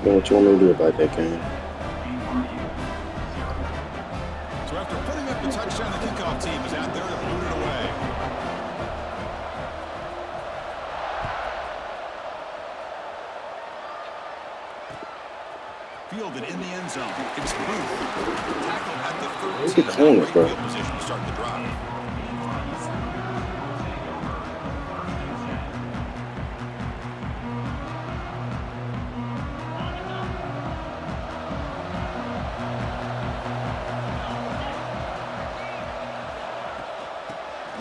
Know what you want me to do about that game? So after putting up the touchdown, the kickoff team is out there to boot it away. Fielded in the end zone. It's Booth. Tackled at the Look at 13. corners, Great bro. field position to start the drive.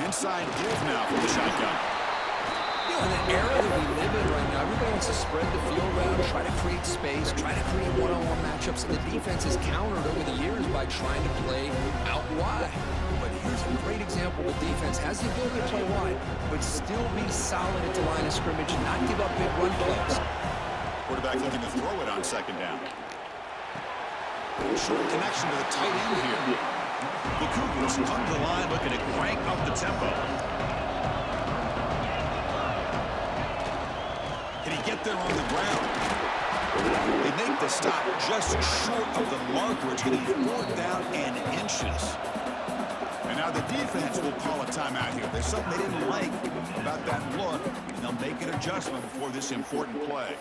Inside give now for the shotgun. You know, in the era that we live in right now, everybody wants to spread the field around, try to create space, try to create one-on-one matchups, and the defense has countered over the years by trying to play out wide. But here's a great example. The defense has the ability to play wide, but still be solid at the line of scrimmage, not give up big run plays. Quarterback looking to throw it on second down. Short connection to the tight end here. The Cougars come to the line looking to crank up the tempo. Can he get there on the ground? They make the stop just short of the marker. It's going to be 4th down and inches. And now the defense will call a timeout here. There's something they didn't like about that look, and they'll make an adjustment before this important play.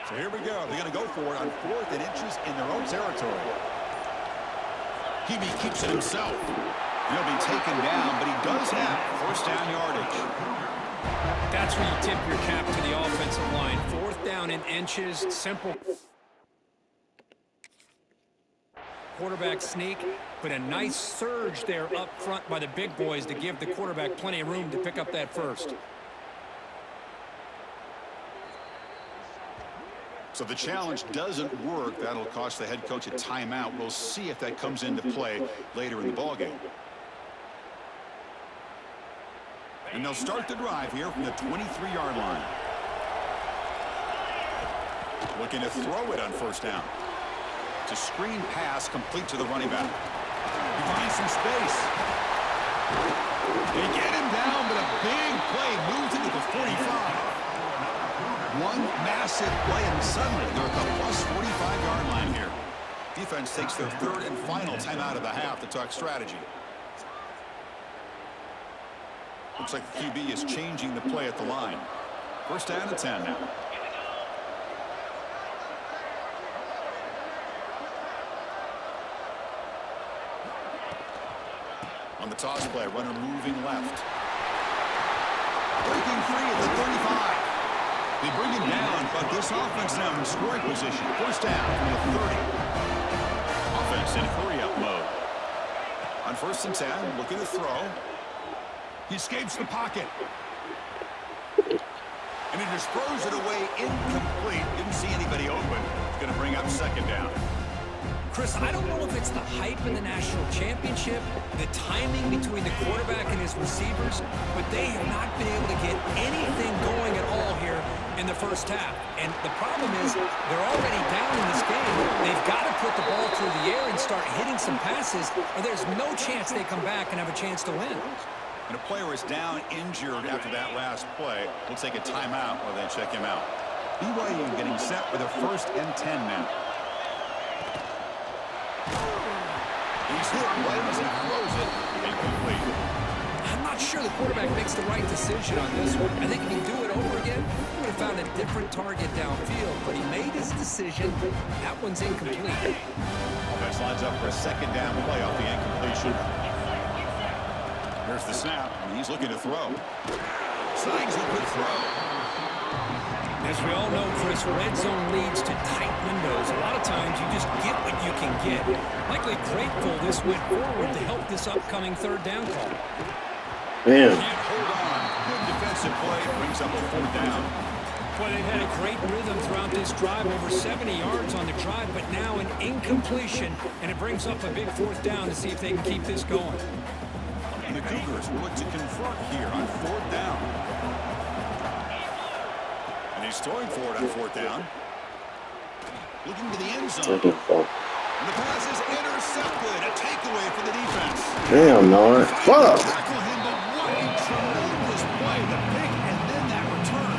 So here we go. They're going to go for it on 4th and inches in their own territory. Hebe keeps it himself. He'll be taken down, but he does have 1st down yardage. That's where you tip your cap to the offensive line. 4th down in inches, simple quarterback sneak, but a nice surge there up front by the big boys to give the quarterback plenty of room to pick up that first. So the challenge doesn't work. That'll cost the head coach a timeout. We'll see if that comes into play later in the ballgame. And they'll start the drive here from the 23-yard line. Looking to throw it on 1st down. It's a screen pass complete to the running back. He finds some space. They get him down, but a big play moves into the 45. One massive play, and suddenly they're at the plus 45-yard line here. Defense takes their 3rd and final timeout of the half to talk strategy. Looks like the QB is changing the play at the line. 1st down and 10 now. On the toss play, runner moving left. Breaking free at the 35. They bring him down, but this offense now in scoring position. 1st down from the 30. Offense in hurry-up mode. On 1st and 10, looking to throw. He escapes the pocket. And he just throws it away incomplete. Didn't see anybody open. It's going to bring up 2nd down. Chris, I don't know if it's the hype in the national championship, the timing between the quarterback and his receivers, but they have not been able to get anything going at all here in the first half. And the problem is they're already down in this game. They've got to put the ball through the air and start hitting some passes, or there's no chance they come back and have a chance to win. And a player is down injured after that last play. We'll take a timeout while they check him out. BYU getting set for the 1st and 10 now. He's hit right as he throws it. Incomplete. I'm not sure the quarterback makes the right decision on this one. I think if he do it over again, he would have found a different target downfield, but he made his decision. That one's incomplete. Offense lines up for a 2nd down play off the incompletion. Here's the snap, and he's looking to throw. Signs a good throw. As we all know, Chris, red zone leads to tight windows. A lot of times you just get what you can get. Likely grateful this went forward to help this upcoming 3rd down call. Man. Can't hold on. Good defensive play brings up a 4th down. Well, they've had a great rhythm throughout this drive, over 70 yards on the drive, but now an incompletion, and it brings up a big 4th down to see if they can keep this going. And the Cougars will look to convert here on 4th down. And he's throwing for it on 4th down. Looking to the end zone. And the pass is intercepted. A take takeaway for the defense. Damn, Nard. Fuck! Tackle him, but what a tremendous play. The pick and then that return.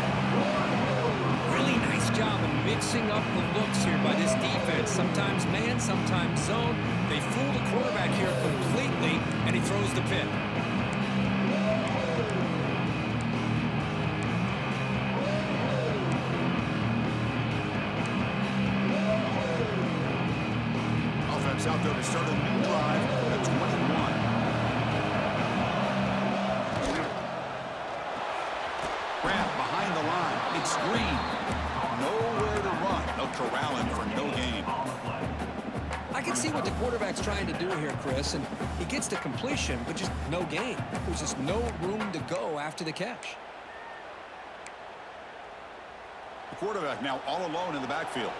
Really nice job of mixing up the looks here by this defense. Sometimes man, sometimes zone. They fool the quarterback here completely, and he throws the pick. Offense out there to start a new drive at 21. Grant behind the line. It's Green. Nowhere to run. They'll corral him for no gain. I can see what the quarterback's trying to do here, Chris, and he gets the completion, but just no gain. There's just no room to go after the catch. The quarterback now all alone in the backfield.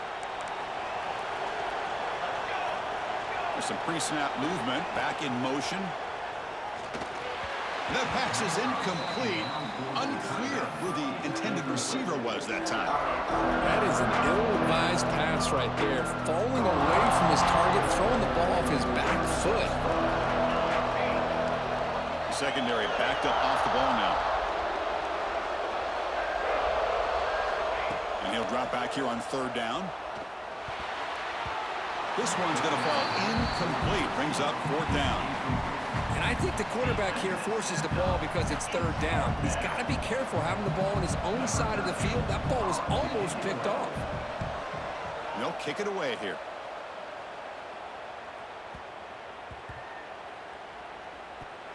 There's some pre-snap movement. Back in motion. The pass is incomplete. Unclear who the intended receiver was that time. That is an ill-advised pass right there. Falling away from his target, throwing the ball off his back foot. The secondary backed up off the ball now. And he'll drop back here on third down. This one's going to fall incomplete. Brings up fourth down. And I think the quarterback here forces the ball because it's third down. He's got to be careful having the ball on his own side of the field. That ball was almost picked off. And they'll kick it away here.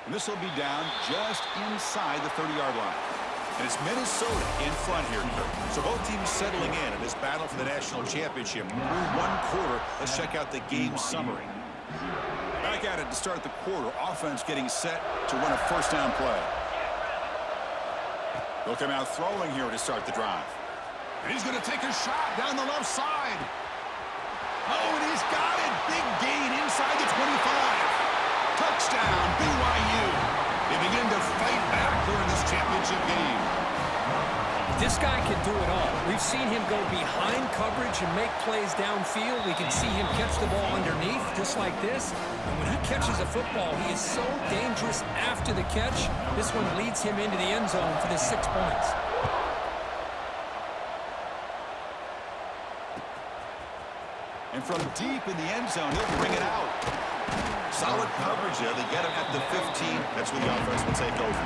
And this will be down just inside the 30-yard line. And it's Minnesota in front here, Kirk. So both teams settling in this battle for the national championship. Through one quarter, let's check out the game summary. Back at it to start the quarter. Offense getting set to run a first down play. They'll come out throwing here to start the drive. And he's going to take a shot down the left side. Oh, and he's got it. Big gain inside the 25. Touchdown, BYU. They begin to fight back here in this championship game. This guy can do it all. We've seen him go behind coverage and make plays downfield. We can see him catch the ball underneath, just like this. And when he catches a football, he is so dangerous after the catch. This one leads him into the end zone for the 6 points. And from deep in the end zone, he'll bring it out. Solid coverage there. They get him at the 15. That's where the offense will take over.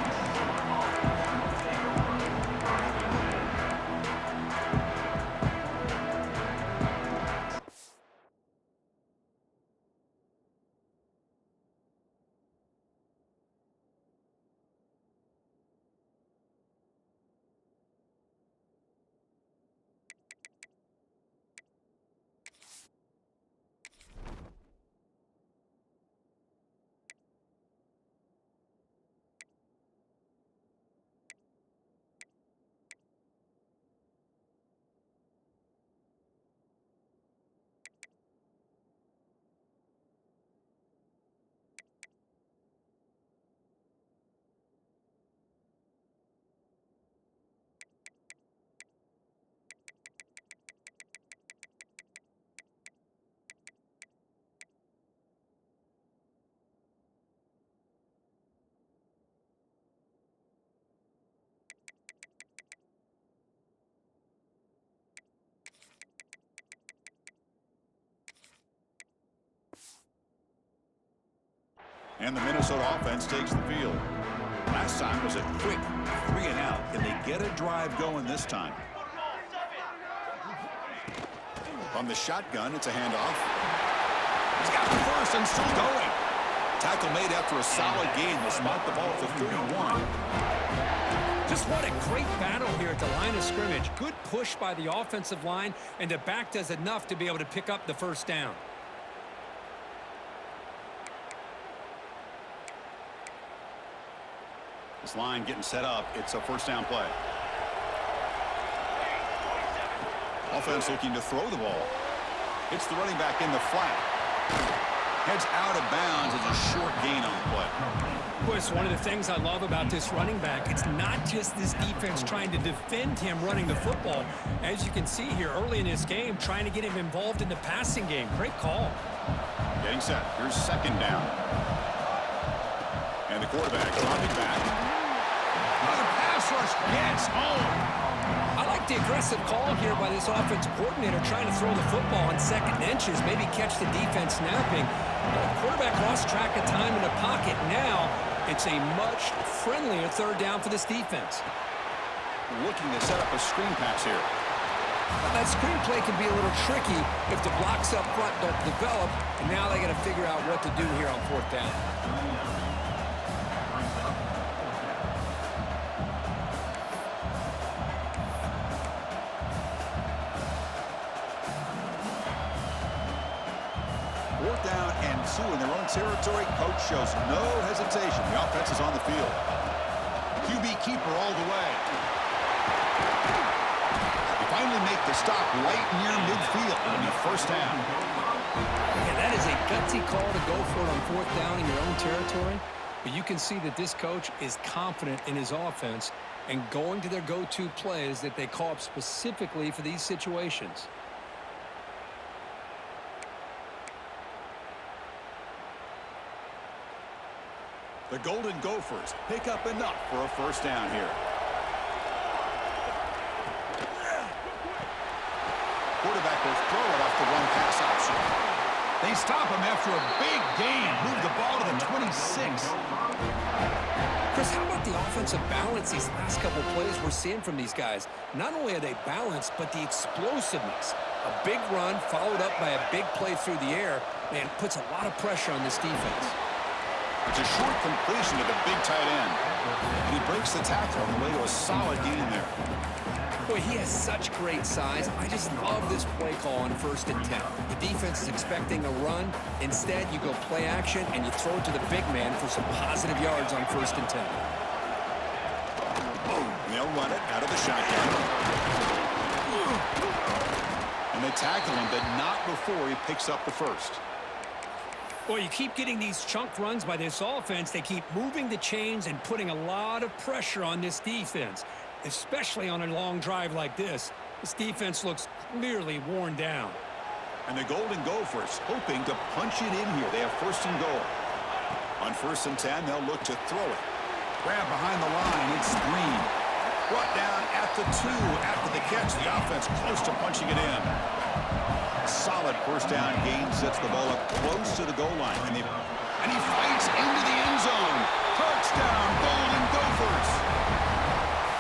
And the Minnesota offense takes the field. Last time was a quick 3-and-out. Can they get a drive going this time? On the shotgun, it's a handoff. He's got the first and still going. Tackle made after a solid gain. They'll spot the ball at the 31. Just what a great battle here at the line of scrimmage. Good push by the offensive line, and the back does enough to be able to pick up the first down. This line getting set up. It's a first down play. Offense looking to throw the ball. It's the running back in the flat. Heads out of bounds as a short gain on the play. Boy, it's one of the things I love about this running back. It's not just this defense trying to defend him running the football. As you can see here early in this game, trying to get him involved in the passing game. Great call. Getting set. Here's second down. And the quarterback dropping back. Another pass rush gets home. I like the aggressive call here by this offensive coordinator trying to throw the football on second inches, maybe catch the defense napping. The quarterback lost track of time in the pocket. Now it's a much friendlier third down for this defense. Looking to set up a screen pass here. That screen play can be a little tricky if the blocks up front don't develop, and now they got to figure out what to do here on fourth down. Fourth down and 2 in their own territory. Coach shows no hesitation. The offense is on the field. QB keeper all the way. They finally make the stop right near midfield. It'll be first down. Yeah, that is a gutsy call to go for it on fourth down in your own territory. But you can see that this coach is confident in his offense and going to their go-to plays that they call up specifically for these situations. The Golden Gophers pick up enough for a first down here. Quarterback will throw it off the one-pass option. They stop him after a big gain. Move the ball to the 26. Chris, how about the offensive balance these last couple plays we're seeing from these guys? Not only are they balanced, but the explosiveness. A big run followed up by a big play through the air, man, puts a lot of pressure on this defense. It's a short completion to the big tight end. And he breaks the tackle on the way to a solid gain there. Boy, he has such great size. I just love this play call on 1st and 10. The defense is expecting a run. Instead, you go play action, and you throw it to the big man for some positive yards on 1st and 10. And they'll run it out of the shotgun. And they tackle him, but not before he picks up the first. Well, you keep getting these chunk runs by this offense. They keep moving the chains and putting a lot of pressure on this defense, especially on a long drive like this. This defense looks clearly worn down. And the Golden Gophers hoping to punch it in here. They have 1st and goal. On 1st and 10, they'll look to throw it. Grab behind the line. It's Green. Brought down at the 2 after the catch. The offense close to punching it in. Solid first down gain, sets the ball up close to the goal line. And he fights into the end zone. Touchdown, Golden Gophers.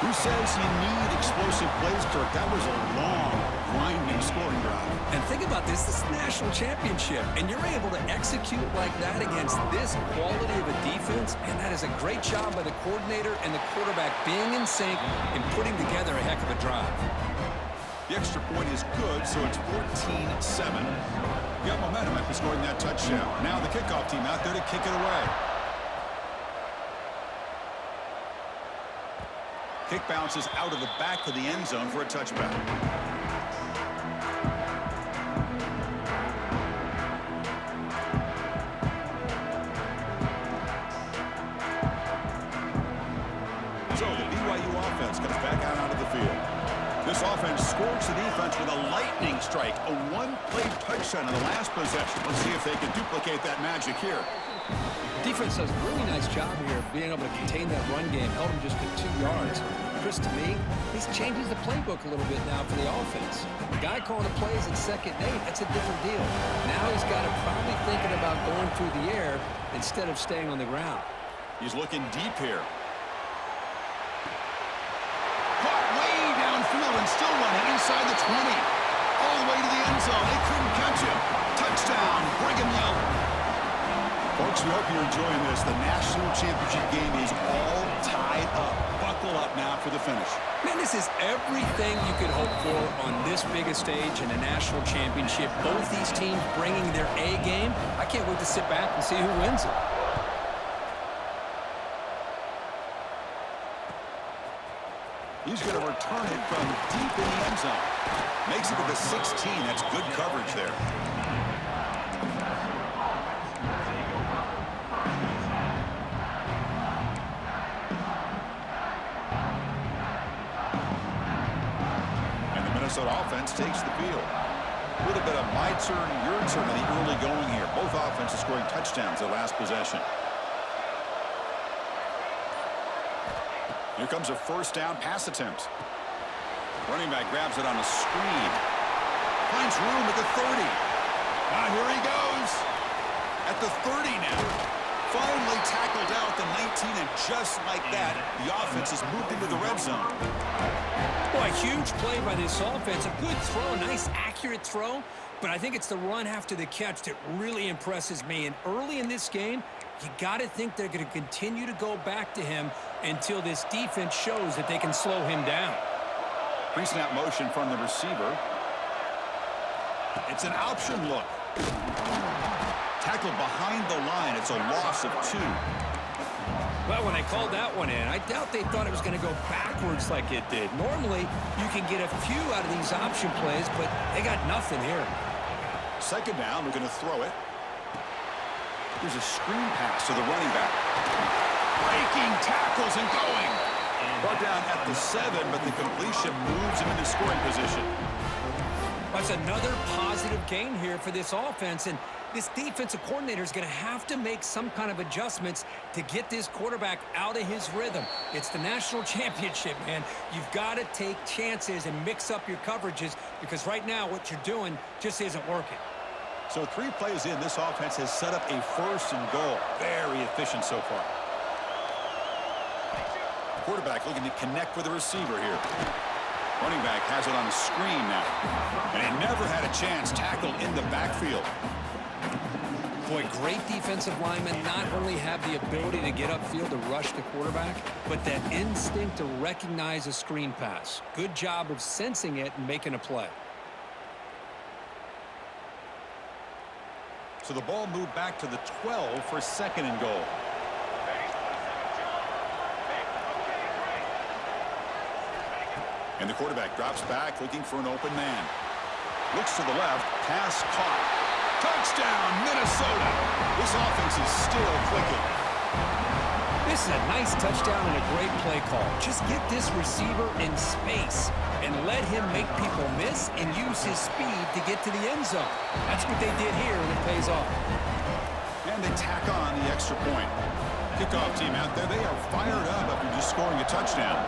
Who says you need explosive plays, Kirk? That was a long, grinding scoring drive. And think about this is the national championship, and you're able to execute like that against this quality of a defense, and that is a great job by the coordinator and the quarterback being in sync and putting together a heck of a drive. The extra point is good, so it's 14-7. Got momentum after scoring that touchdown. Now the kickoff team out there to kick it away. Kick bounces out of the back of the end zone for a touchback. So the BYU offense comes back out onto the field. This offense scores the defense with a lightning strike, a one-play touchdown in the last possession. Let's see if they can duplicate that magic here. Defense does a really nice job here of being able to contain that run game, held him just to 2 yards. Chris, to me, this changes the playbook a little bit now for the offense. The guy calling the plays at 2nd and 8, that's a different deal. Now he's got to probably thinking about going through the air instead of staying on the ground. He's looking deep here. And still running inside the 20. All the way to the end zone. They couldn't catch him. Touchdown, Brigham Young. Folks, we hope you're enjoying this. The national championship game is all tied up. Buckle up now for the finish. Man, this is everything you could hope for on this biggest stage in a national championship. Both these teams bringing their A game. I can't wait to sit back and see who wins it. He's going to return it from deep in the end zone. Makes it to the 16. That's good coverage there. And the Minnesota offense takes the field. A little bit of my turn, your turn in the early going here. Both offenses scoring touchdowns their last possession. Here comes a first down pass attempt. Running back grabs it on a screen. Finds room at the 30. Here he goes. At the 30 now. Finally tackled out the 19, and just like that, the offense has moved into the red zone. Boy, huge play by this offense. A good throw, a nice accurate throw, but I think it's the run after the catch that really impresses me. And early in this game, you got to think they're going to continue to go back to him until this defense shows that they can slow him down. Pre-snap motion from the receiver. It's an option look. Tackled behind the line. It's a loss of 2. Well, when they called that one in, I doubt they thought it was going to go backwards like it did. Normally, you can get a few out of these option plays, but they got nothing here. Second down, we're going to throw it. Here's a screen pass to the running back. Breaking tackles and going. Brought down at the 7, but the completion moves him into scoring position. That's another positive gain here for this offense, and this defensive coordinator is going to have to make some kind of adjustments to get this quarterback out of his rhythm. It's the national championship, man. You've got to take chances and mix up your coverages, because right now what you're doing just isn't working. So 3 plays in, this offense has set up a first and goal. Very efficient so far. Quarterback looking to connect with the receiver here. Running back has it on the screen now. And he never had a chance, tackled in the backfield. Boy, great defensive linemen not only have the ability to get upfield to rush the quarterback, but that instinct to recognize a screen pass. Good job of sensing it and making a play. So the ball moved back to the 12 for second and goal. And the quarterback drops back, looking for an open man. Looks to the left, pass caught. Touchdown, Minnesota! This offense is still clicking. This is a nice touchdown and a great play call. Just get this receiver in space and let him make people miss and use his speed to get to the end zone. That's what they did here, and it pays off. And they tack on the extra point. Kickoff team out there, they are fired up after just scoring a touchdown.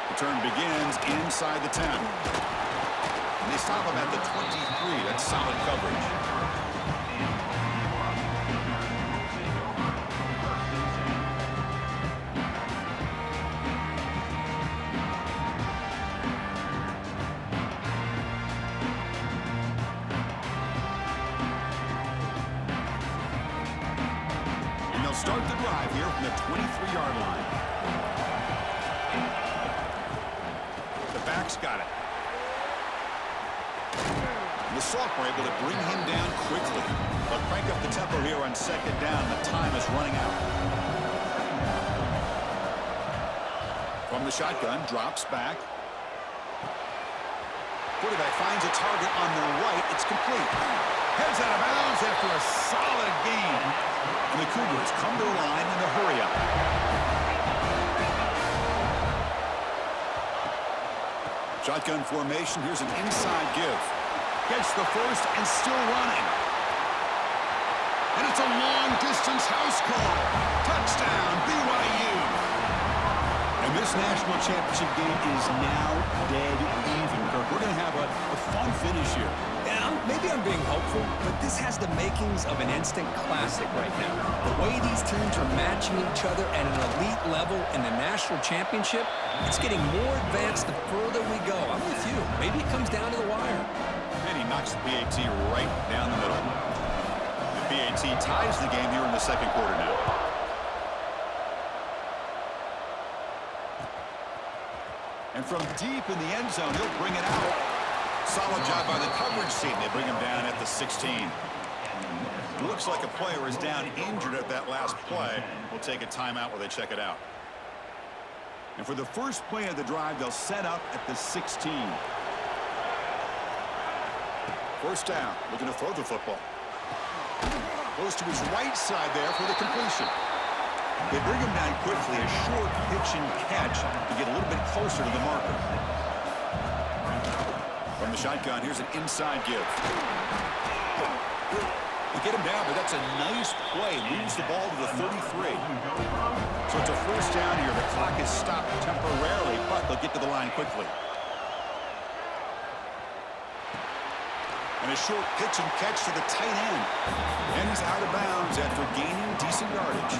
Return begins inside the 10. And they stop him at the 23. That's solid coverage. And they'll start the drive here from the 23-yard line. Back's got it. And the sophomore able to bring him down quickly. They'll crank up the tempo here on second down. The time is running out. From the shotgun, drops back. Quarterback finds a target on the right. It's complete. Heads out of bounds after a solid gain. And the Cougars come to the line in a hurry-up. Shotgun formation. Here's an inside give. Gets the first and still running. And it's a long-distance house call. Touchdown, BYU. And this national championship game is now dead even. Kirk, we're going to have a fun finish here. Yeah, maybe I'm being hopeful, but this has the makings of an instant classic right now. The way these teams are matching each other at an elite level in the national championship, it's getting more advanced the further we go. I'm with you. Maybe it comes down to the wire. And he knocks the PAT right down the middle. The PAT ties the game here in the second quarter now. And from deep in the end zone, he'll bring it out. Solid job by the coverage team. They bring him down at the 16. It looks like a player is down injured at that last play. We'll take a timeout while they check it out. And for the first play of the drive, they'll set up at the 16. First down, looking to throw the football. Goes to his right side there for the completion. They bring him down quickly, a short pitch and catch to get a little bit closer to the marker. From the shotgun, here's an inside give. They get him down, but that's a nice play. Moves the ball to the 33. So it's a first down here. The clock is stopped temporarily, but they'll get to the line quickly. And a short pitch and catch to the tight end. And he's out of bounds after gaining decent yardage.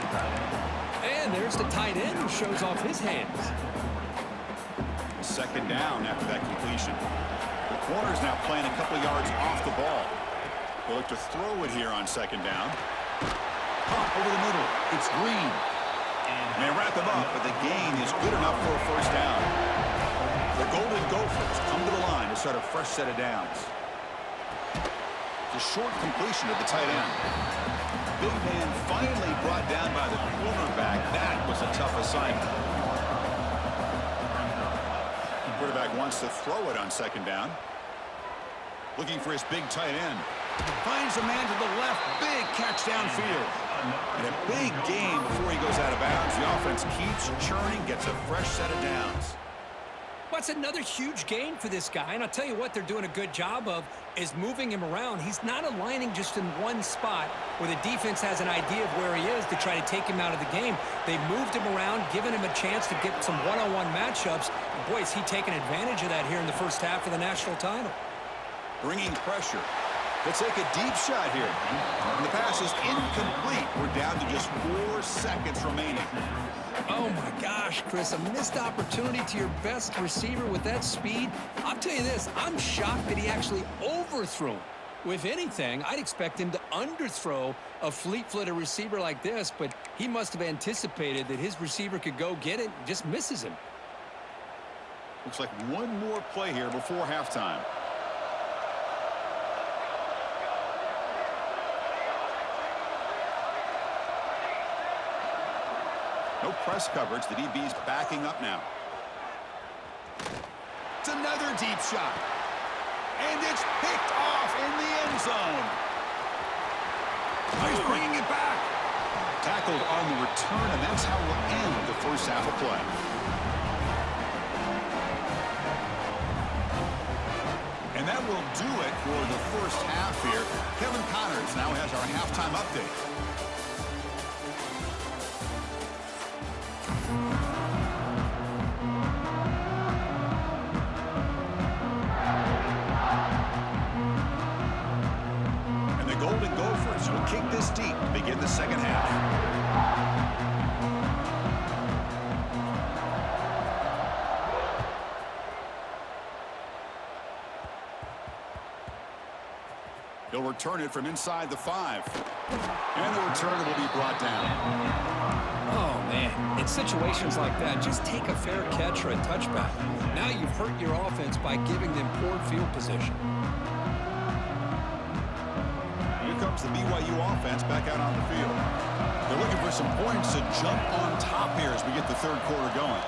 And there's the tight end who shows off his hands. Second down after that completion. The corner's now playing a couple yards off the ball. They'll look to throw it here on second down. Pop over the middle. It's Green. And they wrap him up, but the gain is good enough for a first down. The Golden Gophers come to the line to start a fresh set of downs. The short completion to the tight end. Big man finally brought down by the cornerback. That was a tough assignment. Quarterback wants to throw it on second down. Looking for his big tight end. Finds a man to the left. Big catch downfield. And a big game before he goes out of bounds. The offense keeps churning, gets a fresh set of downs. What's another huge gain for this guy, and I'll tell you what they're doing a good job of is moving him around. He's not aligning just in one spot where the defense has an idea of where he is to try to take him out of the game. They moved him around, given him a chance to get some one-on-one matchups. And boy, is he taking advantage of that here in the first half of the national title. Bringing pressure. Let's take a deep shot here. And the pass is incomplete. We're down to just 4 seconds remaining. Oh my gosh, Chris, a missed opportunity to your best receiver with that speed. I'll tell you this, I'm shocked that he actually overthrew him. With anything, I'd expect him to underthrow a fleet-footed receiver like this, but he must have anticipated that his receiver could go get it and just misses him. Looks like one more play here before halftime. No press coverage. The DB's backing up now. It's another deep shot. And it's picked off in the end zone. He's bringing it back. Tackled on the return, and that's how we'll end the first half of play. And that will do it for the first half here. Kevin Connors now has our halftime update. Golden Gophers will kick this deep to begin the second half. He'll return it from inside the 5. And the return will be brought down. Oh, man. In situations like that, just take a fair catch or a touchback. Now you've hurt your offense by giving them poor field position. Comes the BYU offense back out on the field. They're looking for some points to jump on top here as we get the third quarter going.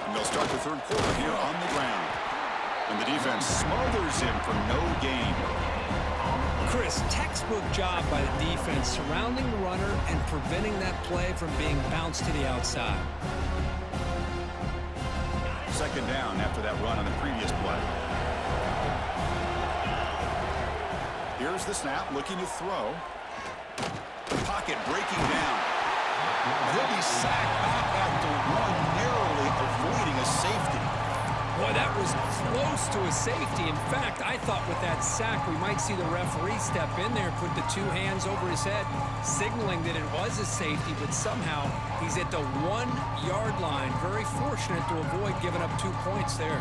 And they'll start the third quarter here on the ground. And the defense smothers him for no gain. Chris, textbook job by the defense surrounding the runner and preventing that play from being bounced to the outside. Second down after that run on the previous play. Here's the snap, looking to throw. The pocket breaking down. He'll be sacked back at the 1, narrowly avoiding a safety. Boy, that was close to a safety. In fact, I thought with that sack we might see the referee step in there, put the 2 hands over his head, signaling that it was a safety, but somehow he's at the 1-yard line. Very fortunate to avoid giving up 2 points there.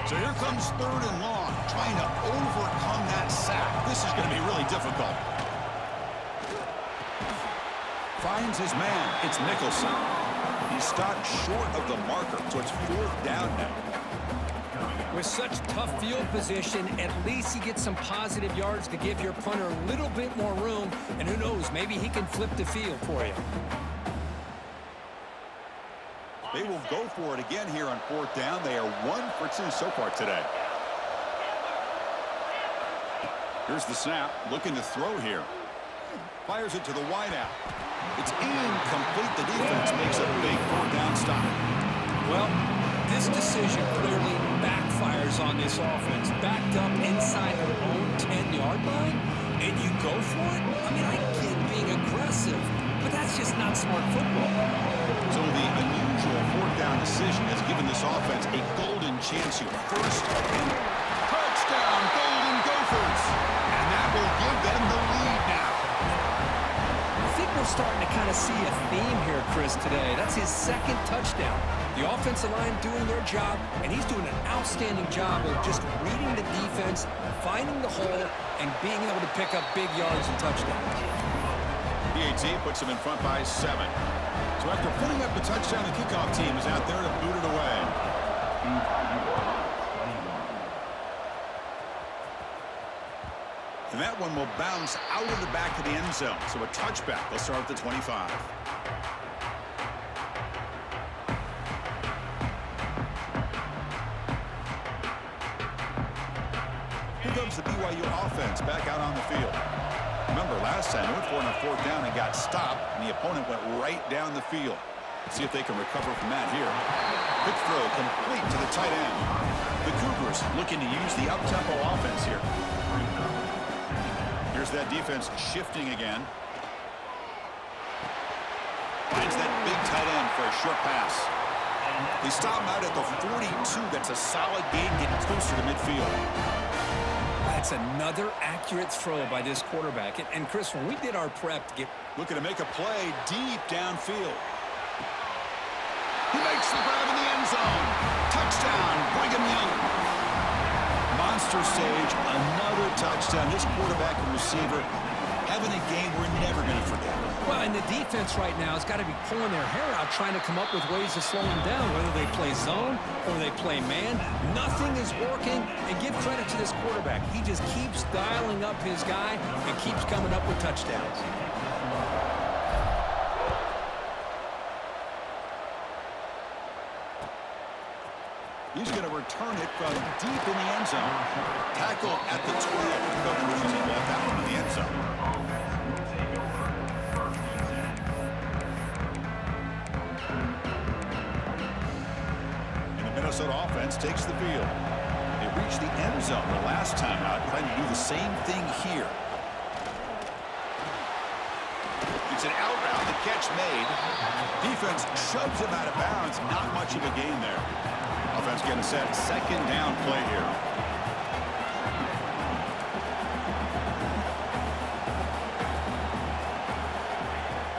So here comes 3rd and long, trying to overcome that sack. This is going to be really difficult. Finds his man. It's Nicholson. He's stopped short of the marker, so it's 4th down now. With such tough field position, at least he gets some positive yards to give your punter a little bit more room, and who knows, maybe he can flip the field for you. They will go for it again here on 4th down. They are 1 for 2 so far today. Here's the snap, looking to throw here. Fires it to the wideout. It's incomplete. The defense makes a big fourth down stop. Well, this decision clearly backfires on this offense. Backed up inside their own 10-yard line, and you go for it? I mean, I get being aggressive, but that's just not smart football. So the unusual fourth down decision has given this offense a golden chance here. First and touchdown, Golden Gophers. And that will give them the lead now. I think we're starting to kind of see a theme here, Chris, today. That's his second touchdown. The offensive line doing their job, and he's doing an outstanding job of just reading the defense, finding the hole, and being able to pick up big yards and touchdowns. PAT puts him in front by 7. So after putting up the touchdown, the kickoff team is out there to boot it away. And that one will bounce out of the back of the end zone. So a touchback. They'll start at the 25. Here comes the BYU offense back out on the field. Remember, last time they went for it on fourth down and got stopped, and the opponent went right down the field. See if they can recover from that here. Quick throw complete to the tight end. The Cougars looking to use the up-tempo offense here. Here's that defense shifting again. Finds that big tight end for a short pass. They stop him out at the 42. That's a solid gain, getting closer to midfield. That's another accurate throw by this quarterback. And Chris, when we did our prep to get... Looking to make a play deep downfield. He makes the grab in the end zone. Touchdown, Brigham Young. Monster stage, another touchdown. This quarterback and receiver having a game we're never going to forget. Well, and the defense right now has got to be pulling their hair out, trying to come up with ways to slow him down, whether they play zone or they play man. Nothing is working, and give credit to this quarterback. He just keeps dialing up his guy and keeps coming up with touchdowns. He's going to return it from deep in the end zone. Tackle at the 12. Coach wishes he left that one in the end zone. And the Minnesota offense takes the field. They reached the end zone the last time out, trying to do the same thing here. It's an out route, the catch made. Defense shoves him out of bounds. Not much of a gain there. Offense getting set. Second down play here.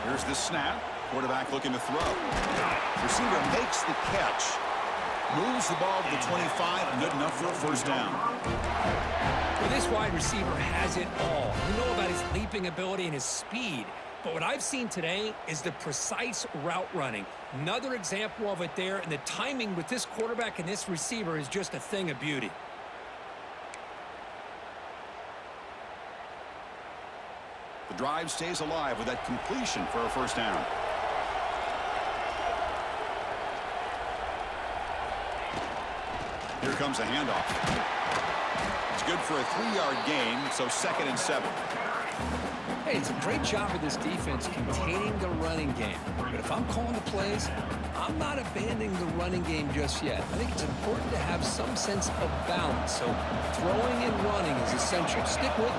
Here's the snap. Quarterback looking to throw. Receiver makes the catch. Moves the ball to the 25. Good enough for a first down. Well, this wide receiver has it all. You know about his leaping ability and his speed. But what I've seen today is the precise route running. Another example of it there, and the timing with this quarterback and this receiver is just a thing of beauty. The drive stays alive with that completion for a first down. Here comes a handoff. It's good for a 3-yard gain, so second and 7. Hey, it's a great job of this defense containing the running game. But if I'm calling the plays, I'm not abandoning the running game just yet. I think it's important to have some sense of balance. So throwing and running is essential. Stick with it.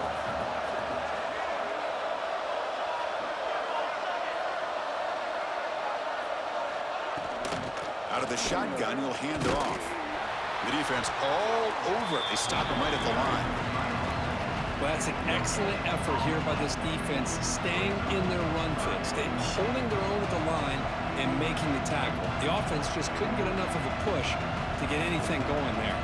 Out of the shotgun, he'll hand it off. The defense all over it. They stop him right at the line. Well, that's an excellent effort here by this defense, staying in their run fit, holding their own at the line and making the tackle. The offense just couldn't get enough of a push to get anything going there.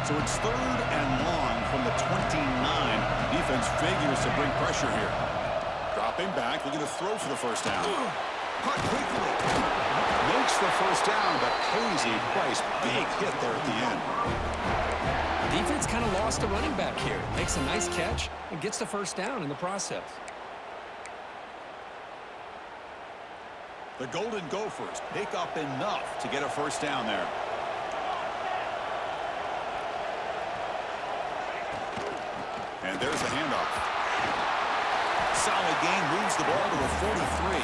So it's third and long from the 29. Defense figures to bring pressure here. Dropping back, looking to throw for the first down. Caught quickly. Makes the first down, but pays a price. Big hit there at the end. Defense kind of lost the running back here. Makes a nice catch and gets the first down in the process. The Golden Gophers pick up enough to get a first down there. And there's the handoff. Solid gain, moves the ball to a 43.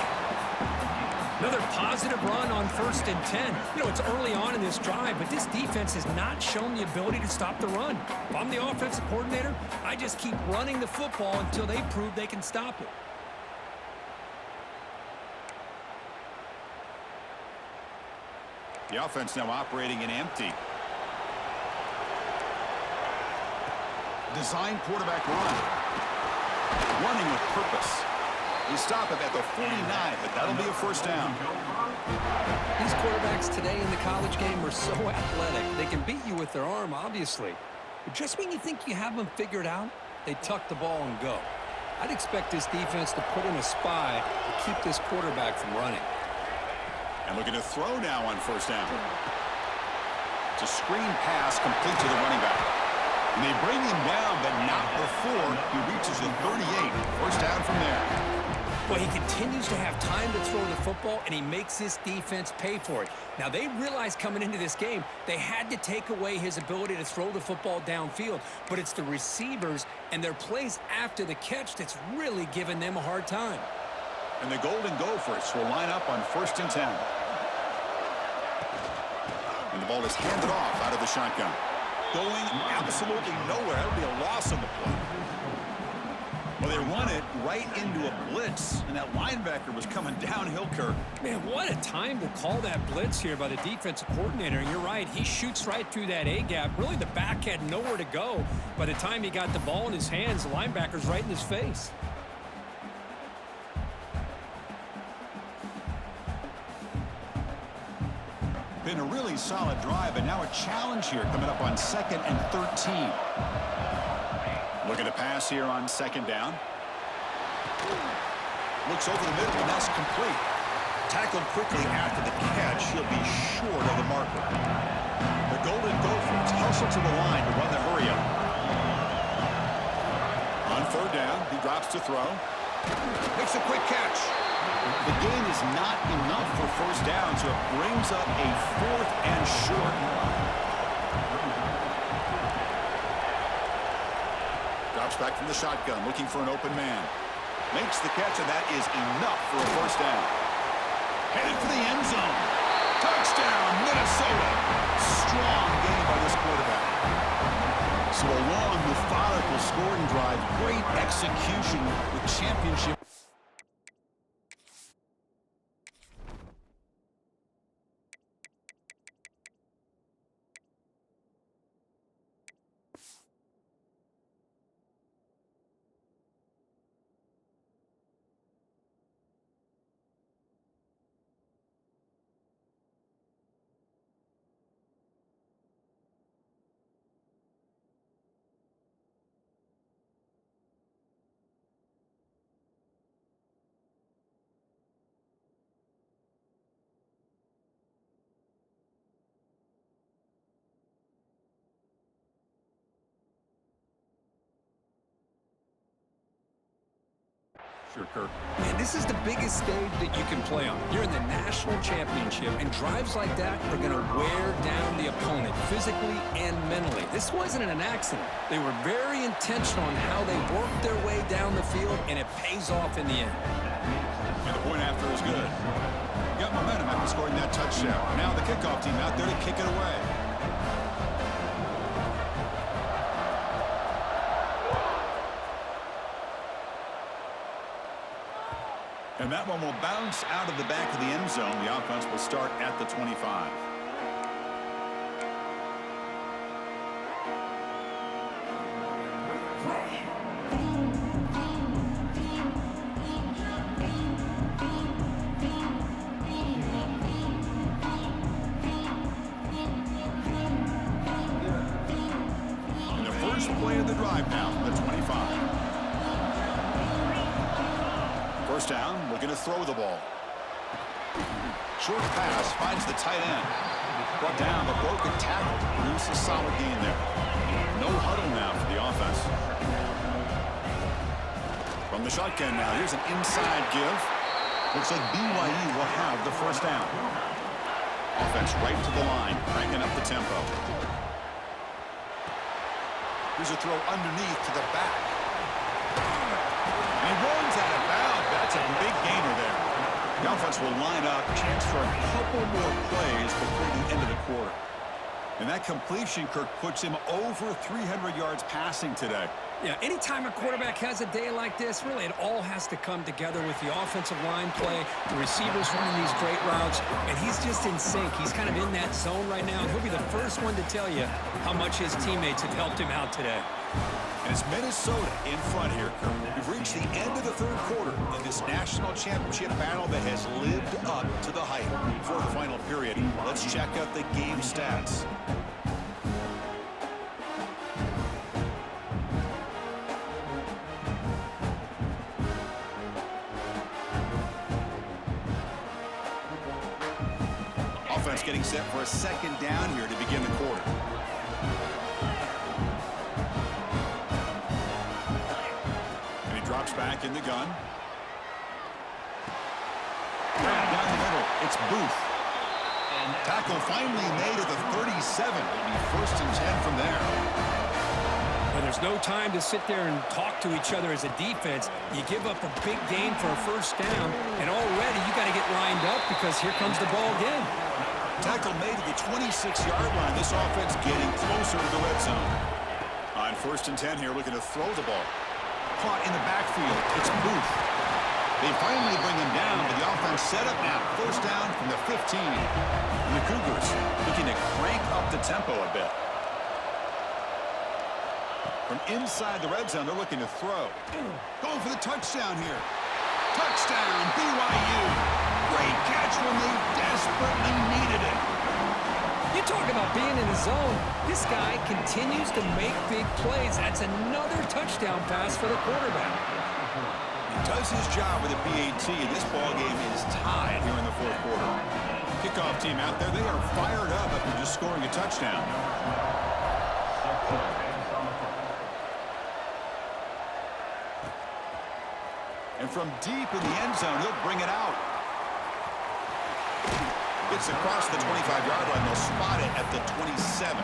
Another positive run on 1st and 10. You know, it's early on in this drive, but this defense has not shown the ability to stop the run. If I'm the offensive coordinator, I just keep running the football until they prove they can stop it. The offense now operating in empty. Design quarterback run. Running with purpose. You stop him at the 49, but that'll be a first down. These quarterbacks today in the college game are so athletic. They can beat you with their arm, obviously. But just when you think you have them figured out, they tuck the ball and go. I'd expect this defense to put in a spy to keep this quarterback from running. And looking to throw now on first down. It's a screen pass complete to the running back. And they bring him down, but not before he reaches the 38. First down from there. Well, he continues to have time to throw the football, and he makes this defense pay for it. Now, they realized coming into this game they had to take away his ability to throw the football downfield, but it's the receivers and their plays after the catch that's really giving them a hard time. And the Golden Gophers will line up on 1st and 10. And the ball is handed off out of the shotgun. Going absolutely nowhere. That'll be a loss on the play. Well, they run it right into a blitz, and that linebacker was coming downhill, Kirk. Man, what a time to call that blitz here by the defensive coordinator. And you're right, he shoots right through that A-gap. Really, the back had nowhere to go. By the time he got the ball in his hands, the linebacker's right in his face. Been a really solid drive, and now a challenge here coming up on 2nd and 13. Looking to pass here on 2nd down. Looks over the middle, and that's complete. Tackled quickly after the catch. He'll be short of the marker. The Golden Gophers hustle to the line to run the hurry-up. On 3rd down, he drops to throw. Makes a quick catch. The gain is not enough for first down, so it brings up a 4th and short. Drops back from the shotgun, looking for an open man. Makes the catch, and that is enough for a first down. Headed for the end zone. Touchdown, Minnesota. Strong game by this quarterback. So a long, methodical scoring drive. Great execution with championship. Sure, Kirk. Man, this is the biggest stage that you can play on. You're in the national championship, and drives like that are going to wear down the opponent physically and mentally. This wasn't an accident. They were very intentional on how they worked their way down the field, and it pays off in the end. And the point after is good. Got momentum after scoring that touchdown. Now the kickoff team out there to kick it away. And that one will bounce out of the back of the end zone. The offense will start at the 25. And the first play of the drive now from the 25. First down, looking to throw the ball. Short pass, finds the tight end. Brought down, but broken tackle to produce a solid gain there. No huddle now for the offense. From the shotgun now, here's an inside give. Looks like BYU will have the first down. Offense right to the line, cranking up the tempo. Here's a throw underneath to the back. And he runs out of bounds. That's a big gainer there. The offense will line up, chance for a couple more plays before the end of the quarter. And that completion, Kirk, puts him over 300 yards passing today. Yeah, anytime a quarterback has a day like this, really it all has to come together with the offensive line play, the receivers running these great routes, and he's just in sync. He's kind of in that zone right now, and he'll be the first one to tell you how much his teammates have helped him out today. And it's Minnesota in front here, Kirk. We've reached the end of the third quarter in this national championship battle that has lived up to the hype. For the final period, let's check out the game stats. Offense getting set for a second down here to begin the quarter. And he drops back in the gun. Down the middle, it's Booth. Tackle finally made at the 37. It'll be 1st and 10 from there. Well, there's no time to sit there and talk to each other as a defense. You give up a big gain for a 1st down, and already you got to get lined up because here comes the ball again. Tackle made at the 26-yard line. This offense getting closer to the red zone. On 1st and 10 here, looking to throw the ball. Caught in the backfield. It's Booth. They finally bring him down, but the offense set up now. 1st down from the 15. And the Cougars looking to crank up the tempo a bit. From inside the red zone, they're looking to throw. Going for the touchdown here. Touchdown, BYU. Great catch when they desperately needed it. You talk about being in the zone. This guy continues to make big plays. That's another touchdown pass for the quarterback. He does his job with a PAT. This ball game is tied here in the 4th quarter. Kickoff team out there. They are fired up after just scoring a touchdown. And from deep in the end zone, he'll bring it out. Gets across the 25-yard line. They'll spot it at the 27.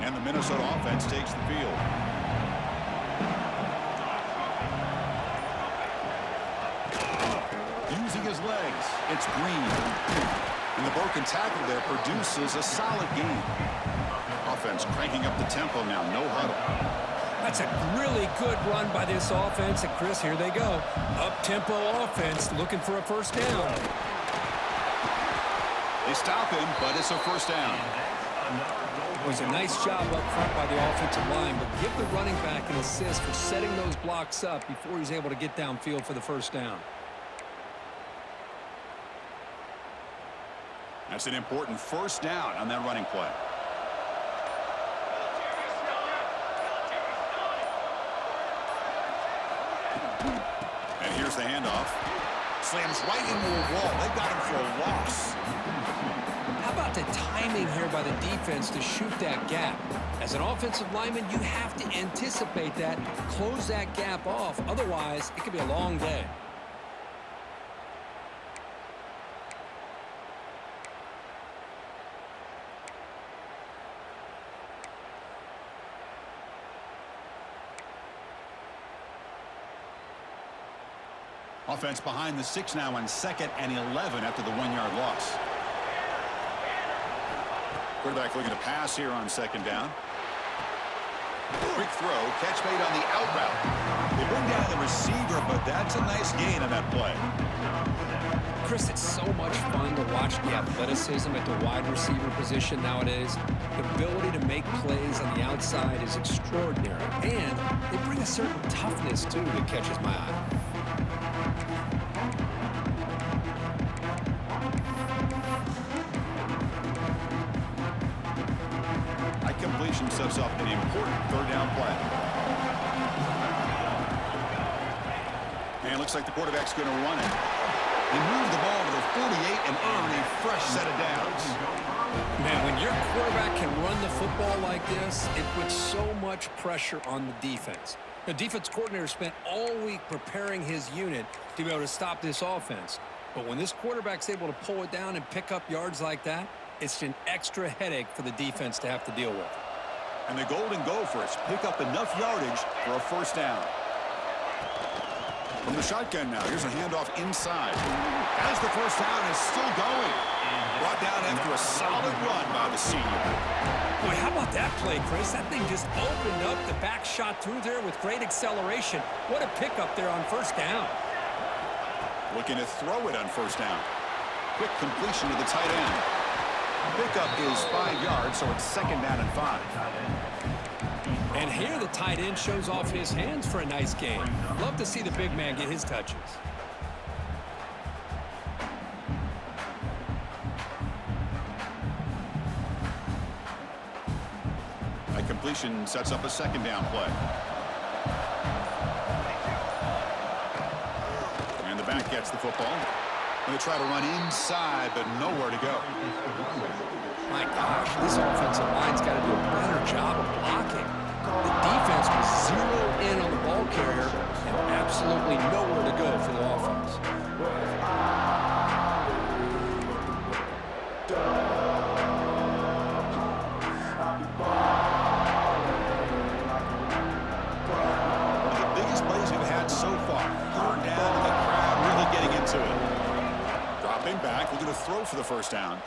And the Minnesota offense takes the field. Using his legs, it's Green. And the broken tackle there produces a solid game. Offense cranking up the tempo now, no huddle. That's a really good run by this offense. And Chris, here they go. Up-tempo offense looking for a 1st down. They stop him, but it's a 1st down. It was a nice job up front by the offensive line, but give the running back an assist for setting those blocks up before he's able to get downfield for the 1st down. That's an important 1st down on that running play. And here's the handoff. Slams right into a wall. They got him for a loss. How about the timing here by the defense to shoot that gap? As an offensive lineman, you have to anticipate that, close that gap off. Otherwise, it could be a long day. Offense behind the 6 now on 2nd and 11 after the 1-yard loss. Quarterback looking to pass here on 2nd down. Quick throw, catch made on the out route. They bring down the receiver, but that's a nice gain on that play. Chris, it's so much fun to watch the athleticism at the wide receiver position nowadays. The ability to make plays on the outside is extraordinary. And they bring a certain toughness, too, that catches my eye. Completion sets up an important 3rd down play. And it looks like the quarterback's going to run it. They move the ball to the 48 and earn a fresh set of downs. Man, when your quarterback can run the football like this, it puts so much pressure on the defense. The defense coordinator spent all week preparing his unit to be able to stop this offense. But when this quarterback's able to pull it down and pick up yards like that, it's an extra headache for the defense to have to deal with. And the Golden Gophers pick up enough yardage for a first down. From the shotgun now, here's a handoff inside. As the first down is still going. Brought down after a solid run by the senior. Boy, how about that play, Chris? That thing just opened up. The back shot through there with great acceleration. What a pickup there on first down. Looking to throw it on first down. Quick completion to the tight end. Pickup is 5 yards, so it's second down and 5. And here the tight end shows off his hands for a nice game. Love to see the big man get his touches. A completion sets up a second down play. And the back gets the football. Going to try to run inside, but nowhere to go. My gosh, this offensive line's got to do a better job of blocking. The defense was zeroed in on the ball carrier and absolutely nowhere to go for the offense. One of the biggest plays we've had so far. Third down and the crowd really getting into it. Dropping back, looking to throw for the first down.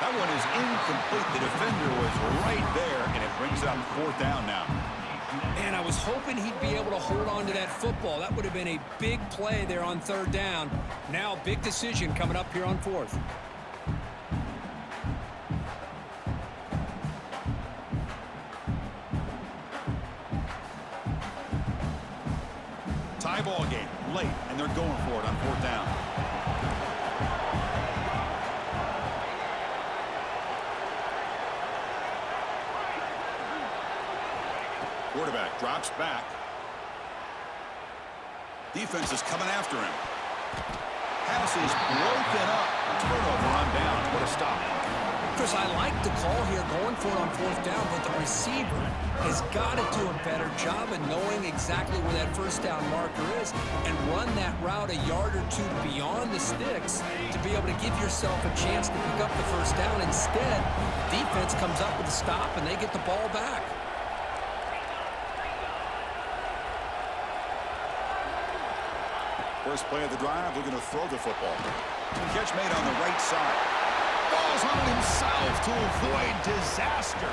That one is incomplete. The defender was right there, and it brings up fourth down now. And I was hoping he'd be able to hold on to that football. That would have been a big play there on third down. Now, big decision coming up here on fourth. Tie ball game, late, and they're going for it on fourth down. Quarterback drops back. Defense is coming after him. Pass is broken up. Turnover on down. What a stop. Chris, I like the call here going for it on fourth down, but the receiver has got to do a better job of knowing exactly where that first down marker is and run that route a yard or two beyond the sticks to be able to give yourself a chance to pick up the first down. Instead, the defense comes up with a stop and they get the ball back. First play of the drive, looking to throw the football. Catch made on the right side. Falls on himself to avoid disaster.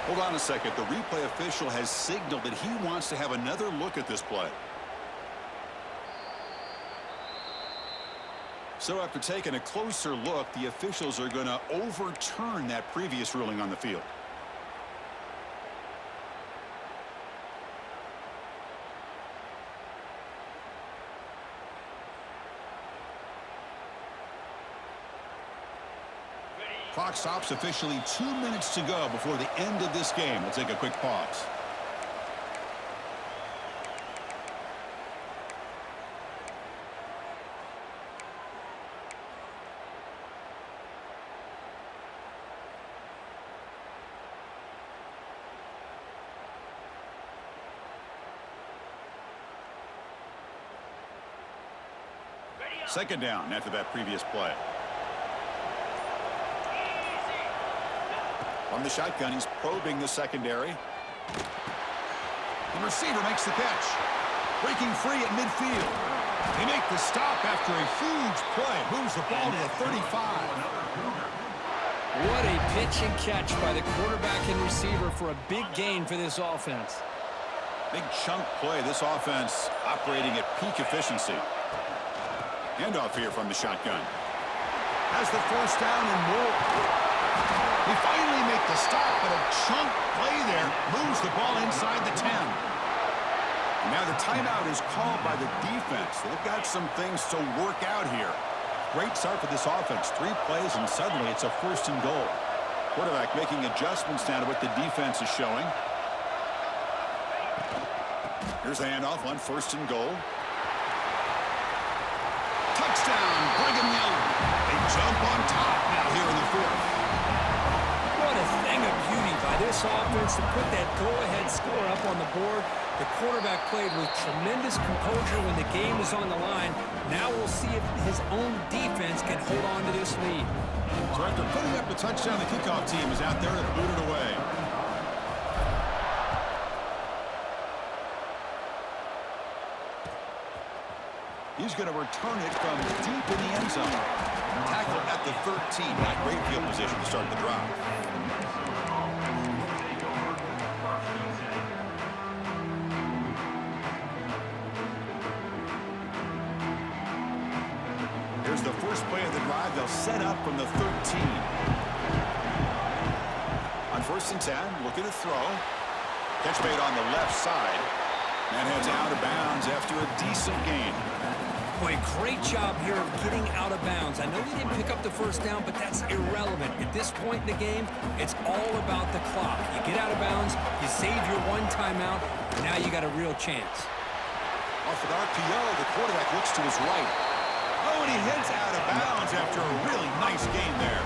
Hold on a second. The replay official has signaled that he wants to have another look at this play. So after taking a closer look, the officials are going to overturn that previous ruling on the field. Clock stops officially 2 minutes to go before the end of this game. We'll take a quick pause. Second down after that previous play. From the shotgun, he's probing the secondary. The receiver makes the catch. Breaking free at midfield. They make the stop after a huge play. Moves the ball to the 35. What a pitch and catch by the quarterback and receiver for a big gain for this offense. Big chunk play. This offense operating at peak efficiency. Handoff here from the shotgun. Has the first down and more. They finally make the stop, but a chunk play there moves the ball inside the 10. And now the timeout is called by the defense. They've got some things to work out here. Great start for this offense. 3 plays, and suddenly it's a first and goal. Quarterback making adjustments now to what the defense is showing. Here's the handoff on first and goal. Touchdown, Brigham Young. They jump on top now here in the fourth. What a thing of beauty by this this offense to put that go-ahead score up on the board. The quarterback played with tremendous composure when the game was on the line. Now we'll see if his own defense can hold on to this lead. So after putting up the touchdown, the kickoff team is out there to boot it away. He's going to return it from deep in the end zone. Tackle at the 13. Not great field position to start the drive. Here's the first play of the drive. They'll set up from the 13. On 1st and 10, looking to throw. Catch made on the left side. And heads out of bounds after a decent gain. Boy, great job here of getting out of bounds. I know he didn't pick up the first down, but that's irrelevant. At this point in the game, it's all about the clock. You get out of bounds, you save your one timeout, now you got a real chance. Off an RPO, the quarterback looks to his right. Oh, and he heads out of bounds after a really nice gain there.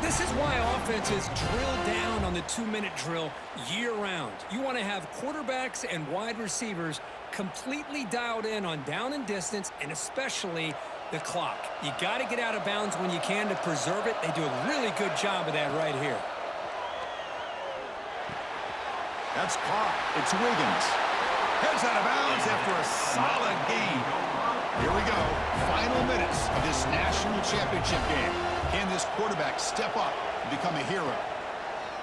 This is why offenses drill down on the 2-minute drill year-round. You want to have quarterbacks and wide receivers completely dialed in on down and distance, and especially the clock. You got to get out of bounds when you can to preserve it. They do a really good job of that right here. That's caught. It's Wiggins. Heads out of bounds after a solid gain. Here we go. Final minutes of this national championship game. Can this quarterback step up and become a hero?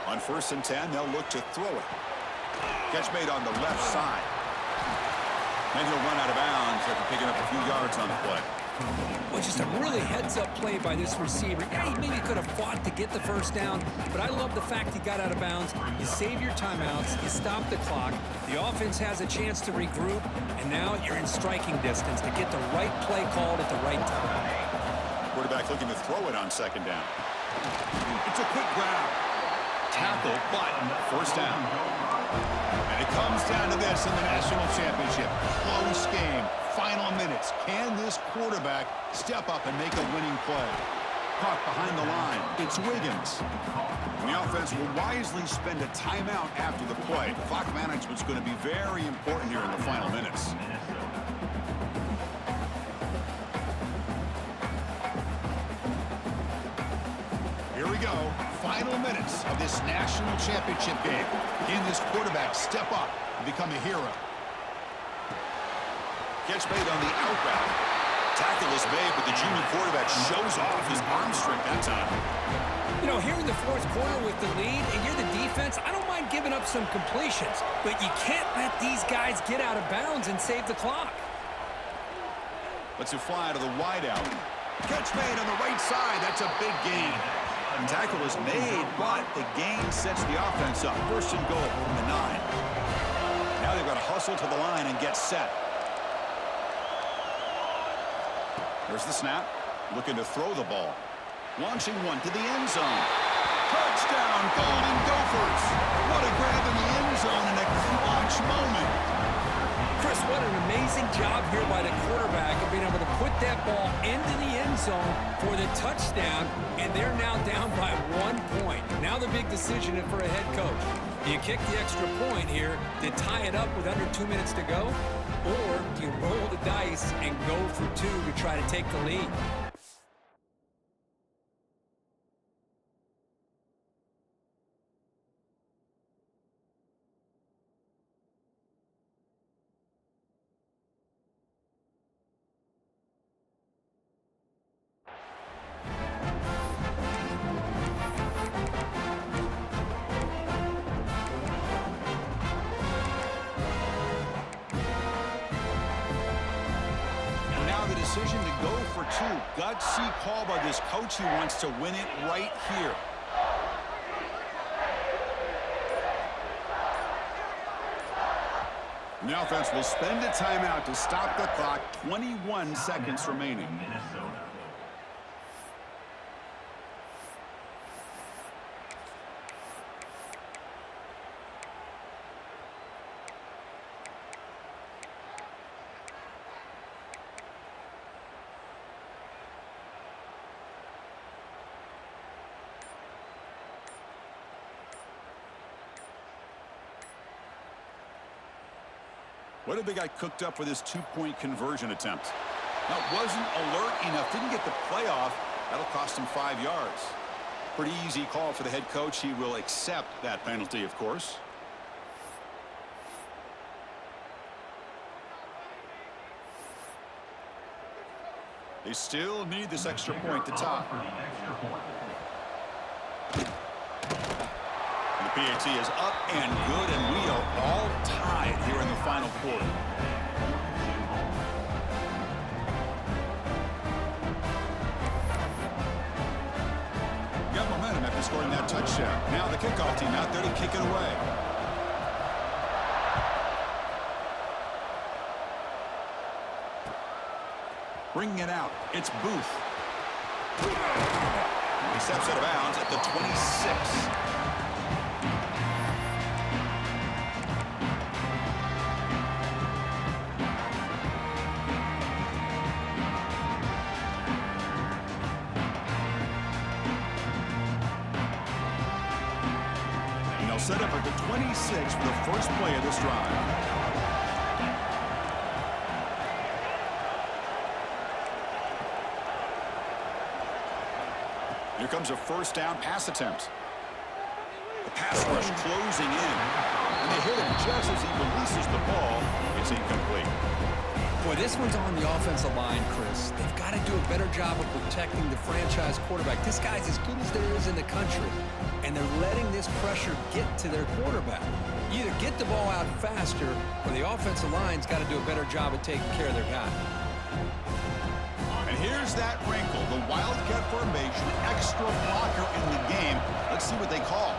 On 1st and 10, they'll look to throw it. Catch made on the left side. Then he'll run out of bounds after picking up a few yards on the play. Well, just a really heads-up play by this receiver. Yeah, he maybe could have fought to get the first down, but I love the fact he got out of bounds. You save your timeouts, you stop the clock, the offense has a chance to regroup, and now you're in striking distance to get the right play called at the right time. Quarterback looking to throw it on 2nd down. It's a quick grab. Tackle, but 1st down. And it comes down to this in the national championship. Close game. Final minutes. Can this quarterback step up and make a winning play? Caught behind the line. It's Wiggins. And the offense will wisely spend a timeout after the play. Clock management's going to be very important here in the final minutes. Here we go. Final minutes of this national championship game. Can this quarterback step up and become a hero? Catch made on the out route. Tackle is made, but the junior quarterback shows off his arm strength that time. You know, here in the 4th quarter with the lead, and you're the defense, I don't mind giving up some completions, but you can't let these guys get out of bounds and save the clock. Lets it fly to the wideout. Catch made on the right side. That's a big gain. And tackle is made, but the gain sets the offense up. 1st and goal from the 9. Now they've got to hustle to the line and get set. There's the snap. Looking to throw the ball. Launching one to the end zone. Touchdown, Golden Gophers. What a grab in the end zone in a clutch moment. Chris, what an amazing job here by the quarterback of being able to put that ball into the end zone for the touchdown, and they're now down by 1 point. Now the big decision for a head coach. Do you kick the extra point here to tie it up with under 2 minutes to go? Or do you roll the dice and go for 2 to try to take the lead? Decision to go for 2. Gutsy call by this coach. He wants to win it right here. The offense will spend a timeout to stop the clock. 21 seconds remaining. What have the guy cooked up with his two-point conversion attempt? That wasn't alert enough. Didn't get the play off. That'll cost him 5 yards. Pretty easy call for the head coach. He will accept that penalty, of course. They still need this extra point to top. And the PAT is up and good, and we are all tied here in the final quarter. Got momentum after scoring that touchdown. Now the kickoff team out there to kick it away. Bringing it out, it's Booth. He steps out of bounds at the 26. And they'll set up at the 26 for the first play of this drive. Here comes a first down pass attempt. The pass rush closing in. And they hit him just as he releases the ball. It's incomplete. Boy, this one's on the offensive line, Chris. They've got to do a better job of protecting the franchise quarterback. This guy's as good as there is in the country. And they're letting this pressure get to their quarterback. You either get the ball out faster, or the offensive line's got to do a better job of taking care of their guy. And here's that wrinkle, the Wildcat formation, extra blocker in the game. Let's see what they call.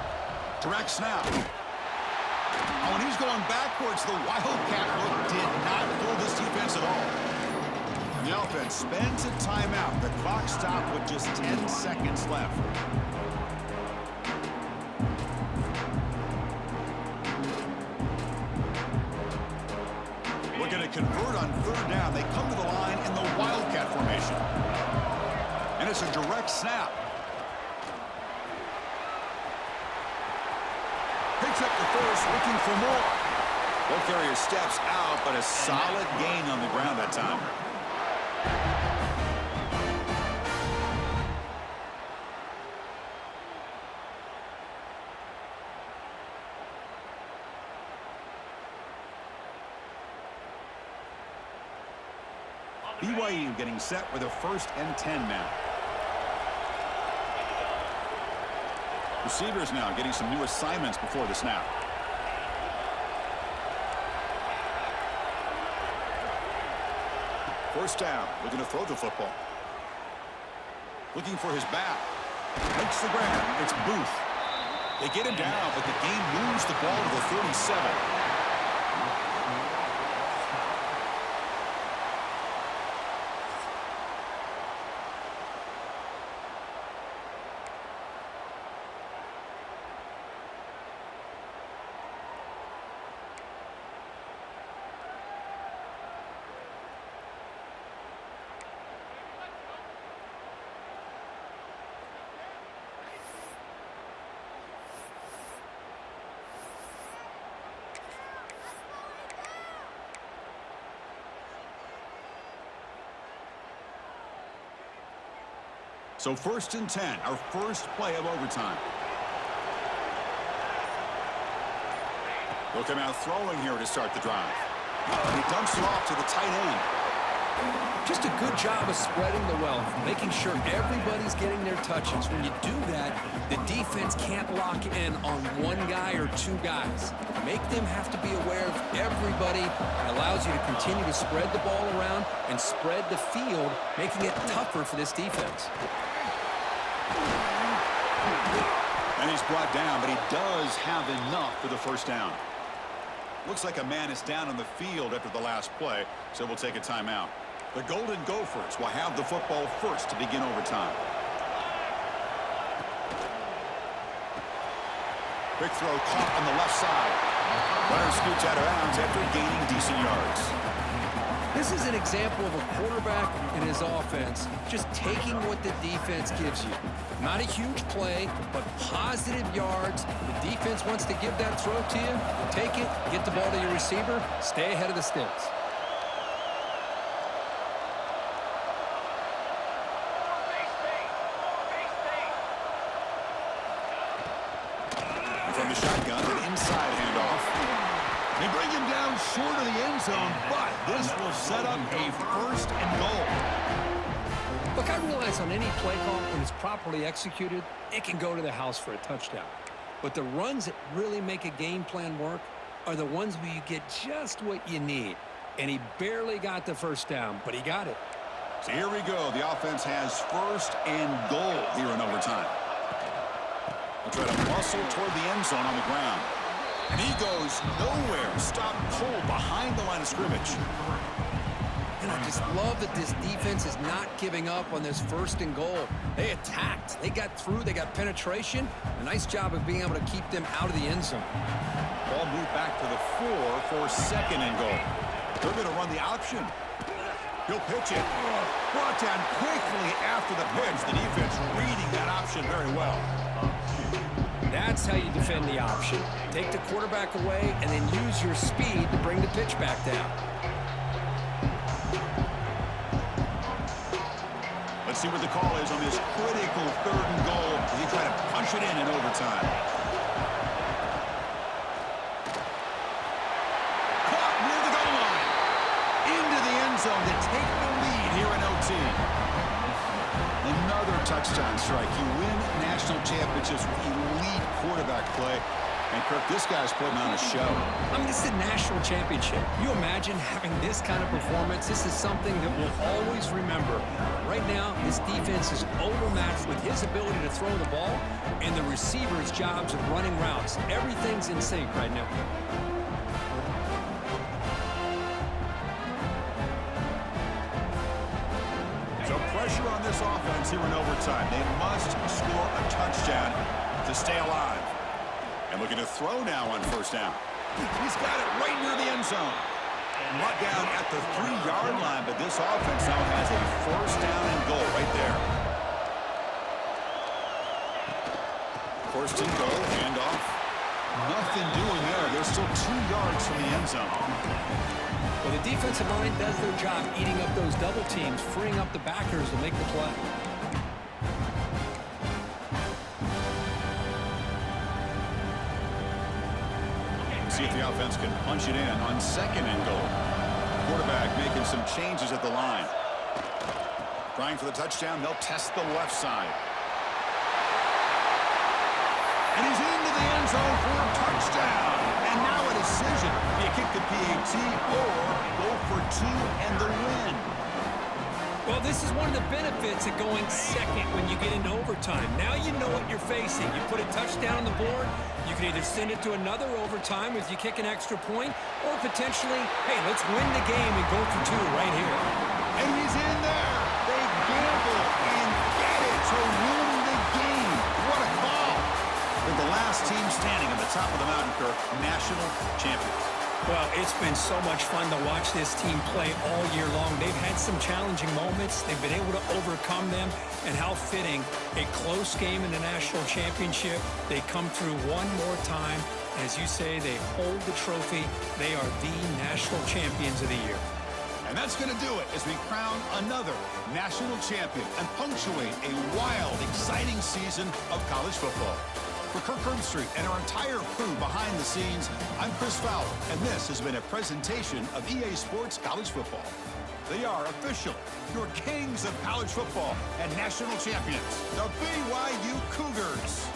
Direct snap. Oh, and he's going backwards. The Wildcat look did not fool this defense at all. The offense spends a timeout. The clock stopped with just 10 seconds left. Looking to convert on third down. They come to the line in the Wildcat formation. And it's a direct snap. Picks up the first, looking for more. Ball carrier steps out, but a solid gain on the ground that time. BYU getting set with a 1st and 10 now. Receivers now getting some new assignments before the snap. First down, looking to throw the football. Looking for his back. Makes the grab. It's Booth. They get him down, but the game moves the ball to the 37. So 1st and 10, our first play of overtime. They'll come out throwing here to start the drive. And he dumps it off to the tight end. Just a good job of spreading the wealth, making sure everybody's getting their touches. When you do that, the defense can't lock in on one guy or two guys. Make them have to be aware of everybody. It allows you to continue to spread the ball around and spread the field, making it tougher for this defense. And he's brought down, but he does have enough for the first down. Looks like a man is down on the field after the last play, so we'll take a timeout. The Golden Gophers will have the football first to begin overtime. Quick throw caught on the left side. Runner scoots out of bounds after gaining decent yards. This is an example of a quarterback and his offense just taking what the defense gives you. Not a huge play, but positive yards. The defense wants to give that throw to you. Take it, get the ball to your receiver, stay ahead of the sticks. From the shotgun, an inside handoff. They bring him down short of the end zone, but this will set up a 1st and goal. Look, I realize on any play call, when it's properly executed, it can go to the house for a touchdown. But the runs that really make a game plan work are the ones where you get just what you need. And he barely got the first down, but he got it. So here we go. The offense has 1st and goal here in overtime. They'll try to muscle toward the end zone on the ground. And he goes nowhere. Stopped cold behind the line of scrimmage. And I just love that this defense is not giving up on this 1st and goal. They attacked. They got through. They got penetration. A nice job of being able to keep them out of the end zone. Ball moved back to the 4 for 2nd and goal. They're going to run the option. He'll pitch it. Brought down quickly after the pitch. The defense reading that option very well. That's how you defend the option. Take the quarterback away and then use your speed to bring the pitch back down. Let's see what the call is on this critical 3rd and goal as he try to punch it in overtime. Caught near the goal line. Into the end zone to take the lead here in OT. Another touchdown strike. You win national championships with elite quarterback play. And, Kirk, this guy's putting on a show. I mean, this is a national championship. You imagine having this kind of performance? This is something that we'll always remember. Right now, this defense is overmatched with his ability to throw the ball and the receiver's jobs of running routes. Everything's in sync right now. So pressure on this offense here in overtime. They must score a touchdown to stay alive. And looking to throw now on 1st down. He's got it right near the end zone. Brought down at the 3-yard line, but this offense now has a 1st down and goal right there. 1st and goal, handoff. Nothing doing there. They're still 2 yards from the end zone. Well, the defensive line does their job eating up those double teams, freeing up the backers to make the play. See if the offense can punch it in on 2nd and goal. Quarterback making some changes at the line. Trying for the touchdown. They'll test the left side. And he's into the end zone for a touchdown. And now a decision. Do you kick the PAT or go for 2 and the win? Well, this is one of the benefits of going second when you get into overtime. Now you know what you're facing. You put a touchdown on the board, you can either send it to another overtime if you kick an extra point, or potentially, hey, let's win the game and go for 2 right here. And he's in there. They gamble and get it to win the game. What a call. They're the last team standing on the top of the mountain, Kirk, national champions. Well, it's been so much fun to watch this team play all year long. They've had some challenging moments. They've been able to overcome them. And how fitting, a close game in the national championship. They come through one more time. As you say, they hold the trophy. They are the national champions of the year. And that's going to do it as we crown another national champion and punctuate a wild, exciting season of college football. For Kirk Herbstreit and our entire crew behind the scenes, I'm Chris Fowler, and this has been a presentation of EA Sports College Football. They are officially your kings of college football and national champions, the BYU Cougars.